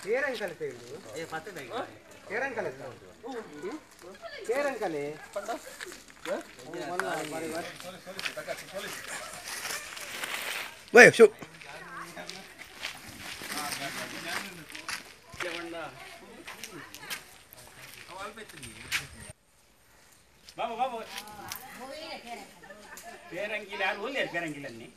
ಕೇರಂಕಲೆ ತೆಗೆದು ಕೇರಂಕಲೆ ಕೇರಂಕಲೆ Wait, shoot. Bawa bawa. Perangkilan boleh perangkilan ni.